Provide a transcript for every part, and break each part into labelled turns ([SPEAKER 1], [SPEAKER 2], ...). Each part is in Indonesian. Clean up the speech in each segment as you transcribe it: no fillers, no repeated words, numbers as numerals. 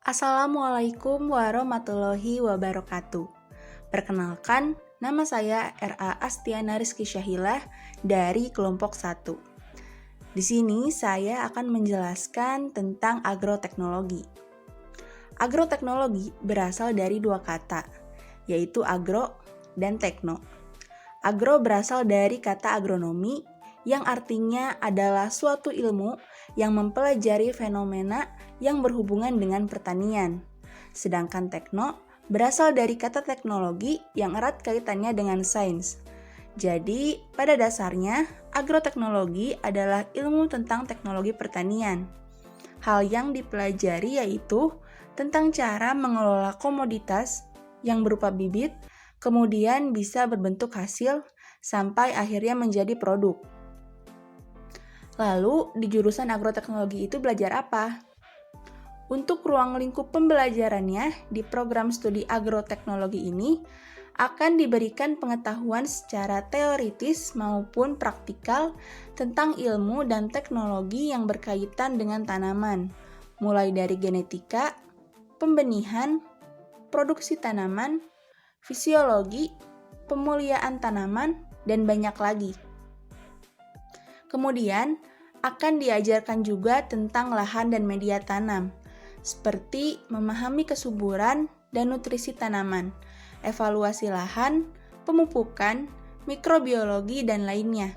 [SPEAKER 1] Assalamualaikum warahmatullahi wabarakatuh. Perkenalkan, nama saya R.A. Astiana Rizky Syahilah dari kelompok 1. Di sini saya akan menjelaskan tentang agroteknologi. Agroteknologi berasal dari dua kata, yaitu agro dan tekno. Agro berasal dari kata agronomi yang artinya adalah suatu ilmu yang mempelajari fenomena yang berhubungan dengan pertanian. Sedangkan tekno berasal dari kata teknologi yang erat kaitannya dengan sains. Jadi, pada dasarnya, agroteknologi adalah ilmu tentang teknologi pertanian. Hal yang dipelajari yaitu tentang cara mengelola komoditas yang berupa bibit, kemudian bisa berbentuk hasil sampai akhirnya menjadi produk. Lalu, di jurusan agroteknologi itu belajar apa? Untuk ruang lingkup pembelajarannya di program studi agroteknologi ini akan diberikan pengetahuan secara teoritis maupun praktikal tentang ilmu dan teknologi yang berkaitan dengan tanaman, mulai dari genetika, pembenihan, produksi tanaman, fisiologi, pemuliaan tanaman, dan banyak lagi. Kemudian, akan diajarkan juga tentang lahan dan media tanam, seperti memahami kesuburan dan nutrisi tanaman, evaluasi lahan, pemupukan, mikrobiologi, dan lainnya.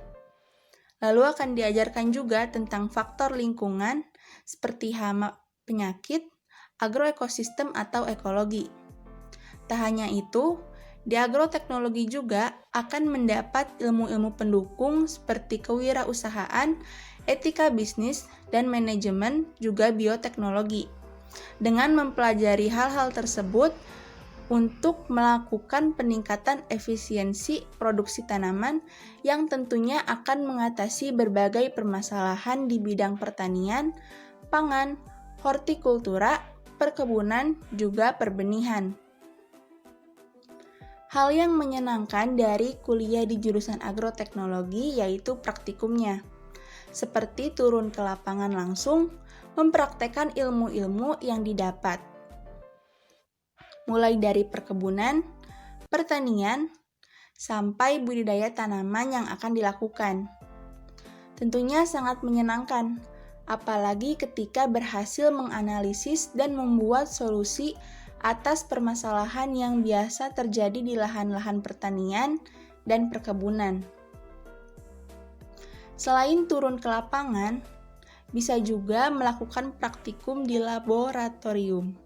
[SPEAKER 1] Lalu akan diajarkan juga tentang faktor lingkungan, seperti hama penyakit, agroekosistem atau ekologi. Tak hanya itu, di agroteknologi juga akan mendapat ilmu-ilmu pendukung seperti kewirausahaan, etika bisnis, dan manajemen, juga bioteknologi. Dengan mempelajari hal-hal tersebut untuk melakukan peningkatan efisiensi produksi tanaman yang tentunya akan mengatasi berbagai permasalahan di bidang pertanian, pangan, hortikultura, perkebunan, juga perbenihan. Hal yang menyenangkan dari kuliah di jurusan agroteknologi yaitu praktikumnya, seperti turun ke lapangan langsung, mempraktekkan ilmu-ilmu yang didapat, mulai dari perkebunan, pertanian, sampai budidaya tanaman yang akan dilakukan. Tentunya sangat menyenangkan, apalagi ketika berhasil menganalisis dan membuat solusi atas permasalahan yang biasa terjadi di lahan-lahan pertanian dan perkebunan. Selain turun ke lapangan, bisa juga melakukan praktikum di laboratorium,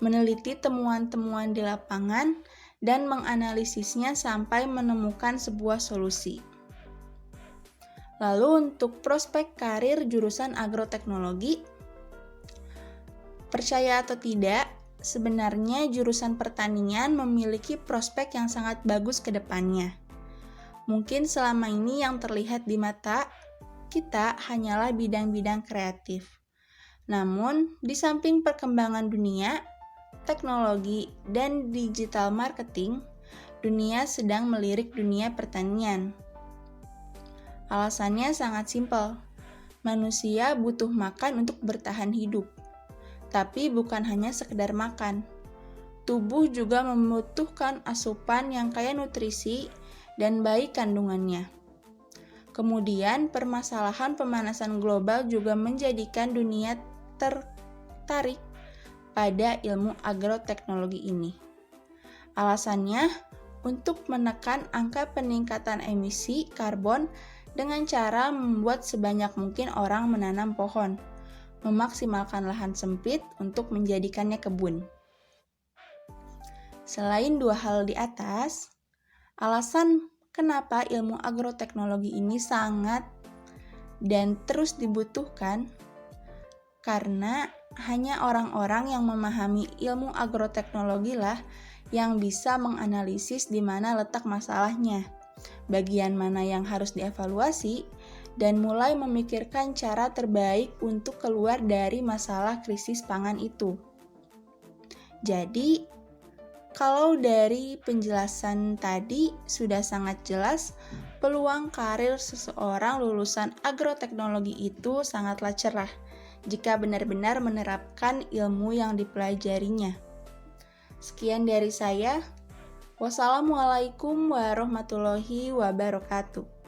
[SPEAKER 1] meneliti temuan-temuan di lapangan, dan menganalisisnya sampai menemukan sebuah solusi. Lalu untuk prospek karir jurusan agroteknologi, percaya atau tidak, sebenarnya jurusan pertanian memiliki prospek yang sangat bagus ke depannya. Mungkin selama ini yang terlihat di mata kita hanyalah bidang-bidang kreatif. Namun, di samping perkembangan dunia, teknologi, dan digital marketing, dunia sedang melirik dunia pertanian. Alasannya sangat simpel. Manusia butuh makan untuk bertahan hidup. Tapi bukan hanya sekedar makan. Tubuh juga membutuhkan asupan yang kaya nutrisi dan baik kandungannya. Kemudian, permasalahan pemanasan global juga menjadikan dunia tertarik pada ilmu agroteknologi ini. Alasannya, untuk menekan angka peningkatan emisi karbon dengan cara membuat sebanyak mungkin orang menanam pohon, memaksimalkan lahan sempit untuk menjadikannya kebun. Selain dua hal di atas, alasan kenapa ilmu agroteknologi ini sangat dan terus dibutuhkan karena hanya orang-orang yang memahami ilmu agroteknologi lah yang bisa menganalisis di mana letak masalahnya, bagian mana yang harus dievaluasi, dan mulai memikirkan cara terbaik untuk keluar dari masalah krisis pangan itu. Jadi, kalau dari penjelasan tadi sudah sangat jelas, peluang karir seseorang lulusan agroteknologi itu sangatlah cerah. jika benar-benar menerapkan ilmu yang dipelajarinya. Sekian dari saya. Wassalamualaikum warahmatullahi wabarakatuh.